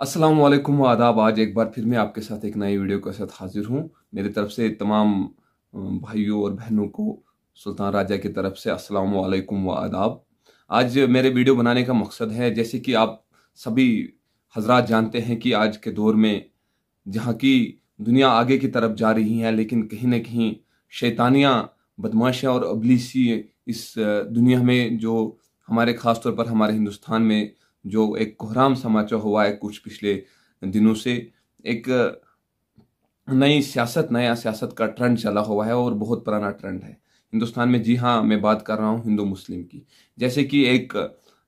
अस्सलाम वालेकुम व आदाब। आज एक बार फिर मैं आपके साथ एक नई वीडियो के साथ हाजिर हूँ। मेरी तरफ से तमाम भाइयों और बहनों को सुल्तान राजा की तरफ से अस्सलाम वालेकुम व आदाब। आज मेरे वीडियो बनाने का मकसद है, जैसे कि आप सभी हजरात जानते हैं कि आज के दौर में जहाँ की दुनिया आगे की तरफ जा रही है, लेकिन कहीं न कहीं शैतानियाँ, बदमाशियाँ और अबलीसी इस दुनिया में जो हमारे ख़ास तौर पर हमारे हिंदुस्तान में जो एक कोहराम सा मचा हुआ है कुछ पिछले दिनों से, एक नया सियासत का ट्रेंड चला हुआ है और बहुत पुराना ट्रेंड है हिंदुस्तान में। जी हाँ, मैं बात कर रहा हूँ हिंदू मुस्लिम की। जैसे कि एक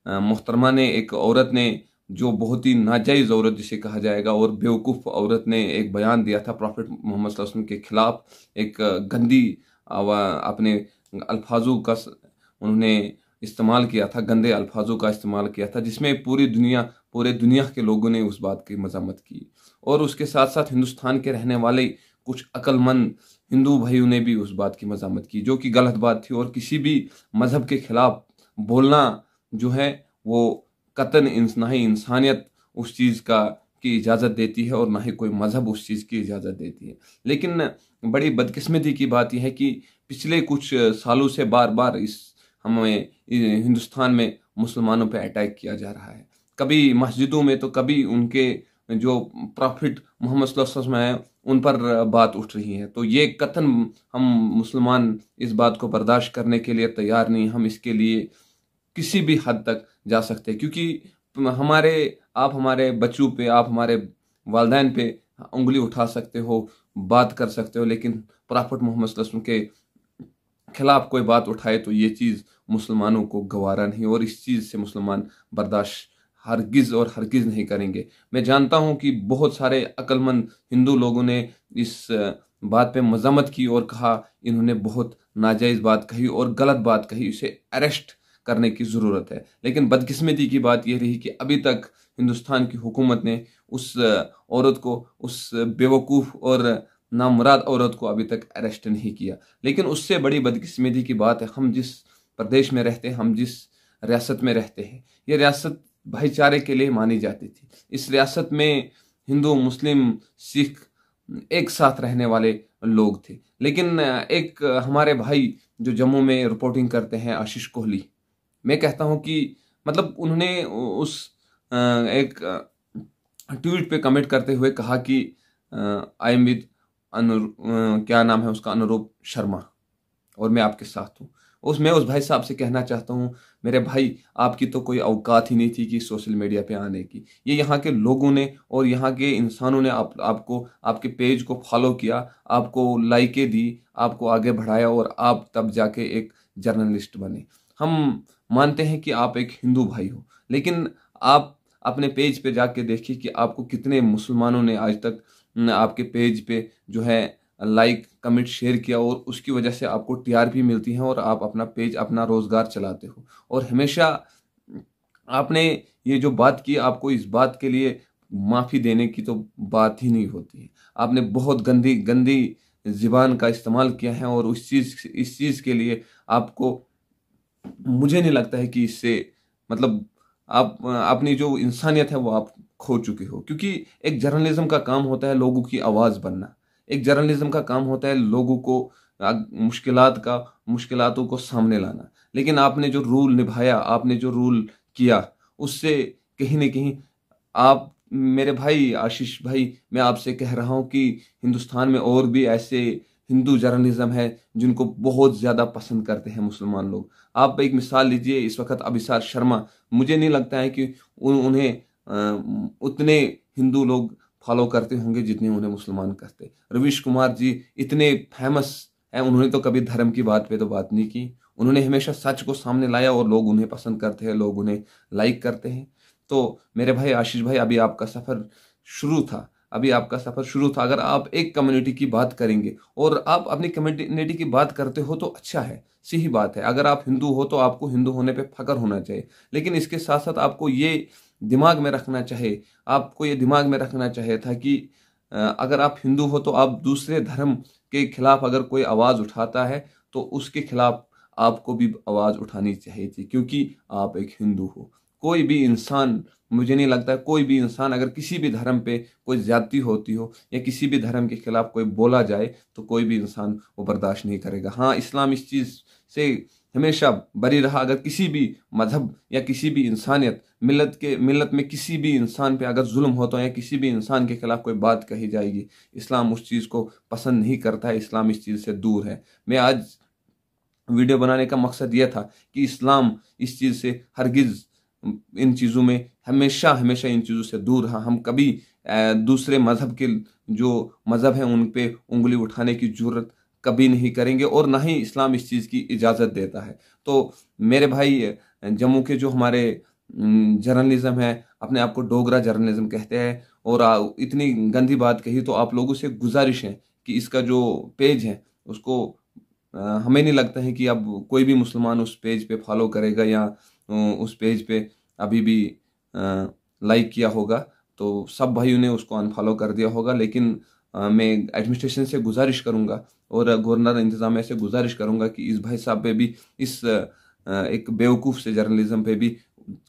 मोहतरमा ने, एक औरत ने, जो बहुत ही नाजायज़ औरत जिसे कहा जाएगा और बेवकूफ़ औरत ने एक बयान दिया था प्रॉफिट मोहम्मद सल्लल्लाहु अलैहि वसल्लम के खिलाफ। एक गंदी अपने अल्फाजों का उन्होंने इस्तेमाल किया था, गंदे अल्फाजों का इस्तेमाल किया था, जिसमें पूरे दुनिया के लोगों ने उस बात की मज़म्मत की। और उसके साथ साथ हिंदुस्तान के रहने वाले कुछ अक्लमंद हिंदू भाइयों ने भी उस बात की मज़म्मत की, जो कि गलत बात थी। और किसी भी मज़हब के खिलाफ बोलना जो है वो कतन ना ही इंसानियत उस चीज़ का की इजाज़त देती है और ना ही कोई मज़हब उस चीज़ की इजाज़त देती है। लेकिन बड़ी बदकिस्मती की बात यह है कि पिछले कुछ सालों से बार बार इस हमें हिंदुस्तान में मुसलमानों पे अटैक किया जा रहा है। कभी मस्जिदों में तो कभी उनके जो प्रॉफिट मोहम्मद सल्लल्लाहु अलैहि वसल्लम हैं उन पर बात उठ रही है। तो ये कतन हम मुसलमान इस बात को बर्दाश्त करने के लिए तैयार नहीं। हम इसके लिए किसी भी हद तक जा सकते हैं, क्योंकि आप हमारे बच्चों पे, आप हमारे वालिदैन पे उंगली उठा सकते हो, बात कर सकते हो, लेकिन प्रॉफिट मोहम्मद सल्लल्लाहु अलैहि वसल्लम के खिलाफ कोई बात उठाए तो ये चीज़ मुसलमानों को गवारा नहीं, और इस चीज़ से मुसलमान बर्दाश्त हरगिज़ और हरगिज़ नहीं करेंगे। मैं जानता हूँ कि बहुत सारे अक्लमंद हिंदू लोगों ने इस बात पे मज़म्मत की और कहा इन्होंने बहुत नाजायज़ बात कही और गलत बात कही, इसे अरेस्ट करने की ज़रूरत है। लेकिन बदकिस्मती की बात यह रही कि अभी तक हिंदुस्तान की हुकूमत ने उस औरत को, उस बेवकूफ़ और नामुराद औरत को अभी तक अरेस्ट नहीं किया। लेकिन उससे बड़ी बदकिस्मती की बात है, हम जिस प्रदेश में रहते हैं, हम जिस रियासत में रहते हैं, ये रियासत भाईचारे के लिए मानी जाती थी। इस रियासत में हिंदू, मुस्लिम, सिख एक साथ रहने वाले लोग थे। लेकिन एक हमारे भाई जो जम्मू में रिपोर्टिंग करते हैं, आशीष कोहली, मैं कहता हूं कि मतलब उन्होंने उस एक ट्वीट पे कमेंट करते हुए कहा कि आई एम विद क्या नाम है उसका, अनुरूप शर्मा, और मैं आपके साथ हूँ। मैं उस भाई साहब से कहना चाहता हूँ, मेरे भाई आपकी तो कोई औकात ही नहीं थी कि सोशल मीडिया पे आने की। ये यहाँ के लोगों ने और यहाँ के इंसानों ने आपको, आपके पेज को फॉलो किया, आपको लाइकें दी, आपको आगे बढ़ाया और आप तब जाके एक जर्नलिस्ट बने। हम मानते हैं कि आप एक हिंदू भाई हो, लेकिन आप अपने पेज पे जाके देखिए कि आपको कितने मुसलमानों ने आज तक आपके पेज पे जो है लाइक, कमेंट, शेयर किया, और उसकी वजह से आपको टीआरपी मिलती है और आप अपना पेज, अपना रोजगार चलाते हो। और हमेशा आपने ये जो बात की, आपको इस बात के लिए माफ़ी देने की तो बात ही नहीं होती है। आपने बहुत गंदी गंदी ज़ुबान का इस्तेमाल किया है, और इस चीज़ के लिए आपको, मुझे नहीं लगता है कि इससे मतलब आप अपनी जो इंसानियत है वो आप खो चुके हो। क्योंकि एक जर्नलिज्म का काम होता है लोगों की आवाज़ बनना। एक जर्नलिज्म का काम होता है लोगों को मुश्किलातों को सामने लाना। लेकिन आपने जो रूल निभाया, आपने जो रूल किया, उससे कहीं न कहीं आप, मेरे भाई आशीष भाई, मैं आपसे कह रहा हूँ कि हिंदुस्तान में और भी ऐसे हिंदू जर्नलिज्म है जिनको बहुत ज़्यादा पसंद करते हैं मुसलमान लोग। आप एक मिसाल लीजिए, इस वक्त अभिसार शर्मा, मुझे नहीं लगता है कि उन्हें उतने हिंदू लोग फॉलो करते होंगे जितने उन्हें मुसलमान करते। रवीश कुमार जी इतने फेमस हैं, उन्होंने तो कभी धर्म की बात पे तो बात नहीं की। उन्होंने हमेशा सच को सामने लाया और लोग उन्हें पसंद करते हैं, लोग उन्हें लाइक करते हैं। तो मेरे भाई आशीष भाई, अभी आपका सफ़र शुरू था, अभी आपका सफ़र शुरू था। अगर आप एक कम्युनिटी की बात करेंगे और आप अपनी कम्युनिटी की बात करते हो तो अच्छा है, सही बात है। अगर आप हिंदू हो तो आपको हिंदू होने पे फ़ख्र होना चाहिए। लेकिन इसके साथ साथ आपको ये दिमाग में रखना चाहिए, आपको ये दिमाग में रखना चाहिए था कि अगर आप हिंदू हो तो आप दूसरे धर्म के खिलाफ अगर कोई आवाज़ उठाता है तो उसके खिलाफ आपको भी आवाज़ उठानी चाहिए थी, क्योंकि आप एक हिंदू हो। कोई भी इंसान, मुझे नहीं लगता कोई भी इंसान अगर किसी भी धर्म पे कोई ज्यादती होती हो या किसी भी धर्म के खिलाफ कोई बोला जाए तो कोई भी इंसान वो बर्दाश्त नहीं करेगा। हाँ, इस्लाम इस चीज से हमेशा बरी रहा। अगर किसी भी मजहब या किसी भी इंसानियत मिलत में किसी भी इंसान पे अगर जुल्म होता है या किसी भी इंसान के खिलाफ कोई बात कही जाएगी, इस्लाम उस चीज को पसंद नहीं करता है, इस्लाम इस चीज से दूर है। मैं आज वीडियो बनाने का मकसद यह था कि इस्लाम इस चीज से हरगिज, इन चीजों में हमेशा हमेशा इन चीजों से दूर रहा। हम कभी दूसरे मजहब के जो मजहब हैं उन पे उंगली उठाने की जरूरत कभी नहीं करेंगे और ना ही इस्लाम इस चीज की इजाजत देता है। तो मेरे भाई, जम्मू के जो हमारे जर्नलिज्म है, अपने आप को डोगरा जर्नलिज्म कहते हैं और इतनी गंदी बात कही, तो आप लोगों से गुजारिश है कि इसका जो पेज है उसको, हमें नहीं लगता है कि अब कोई भी मुसलमान उस पेज पे फॉलो करेगा या उस पेज पे अभी भी लाइक किया होगा, तो सब भाइयों ने उसको अनफॉलो कर दिया होगा। लेकिन मैं एडमिनिस्ट्रेशन से गुजारिश करूंगा और गवर्नर इंतजामिया से गुजारिश करूंगा कि इस भाई साहब पे भी, इस एक बेवकूफ़ से जर्नलिज्म पे भी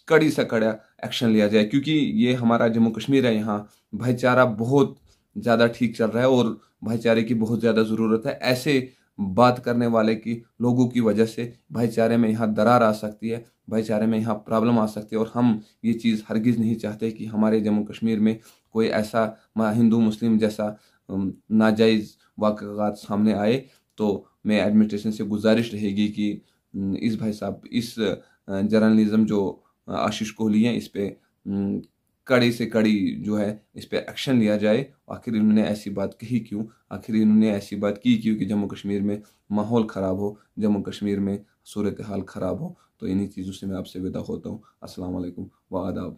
कड़ी से कड़ा एक्शन लिया जाए, क्योंकि ये हमारा जम्मू कश्मीर है, यहाँ भाईचारा बहुत ज़्यादा ठीक चल रहा है और भाईचारे की बहुत ज़्यादा ज़रूरत है। ऐसे बात करने वाले की लोगों की वजह से भाईचारे में यहाँ दरार आ सकती है, भाईचारे में यहाँ प्रॉब्लम आ सकती है और हम ये चीज़ हरगिज़ नहीं चाहते कि हमारे जम्मू कश्मीर में कोई ऐसा हिंदू मुस्लिम जैसा नाजायज़ वाक़यात सामने आए। तो मैं एडमिनिस्ट्रेशन से गुजारिश रहेगी कि इस भाई साहब, इस जर्नलिज्म जो आशीष कोहली हैं, इस पे कड़ी से कड़ी जो है इस पे एक्शन लिया जाए। आखिर इन्होंने ऐसी बात कही क्यों, आखिर इन्होंने ऐसी बात की क्यों कि जम्मू कश्मीर में माहौल ख़राब हो, जम्मू कश्मीर में सूरत हाल ख़राब हो। तो इन्हीं चीज़ों से मैं आपसे विदा होता हूँ। अस्सलाम वालेकुम व आदाब।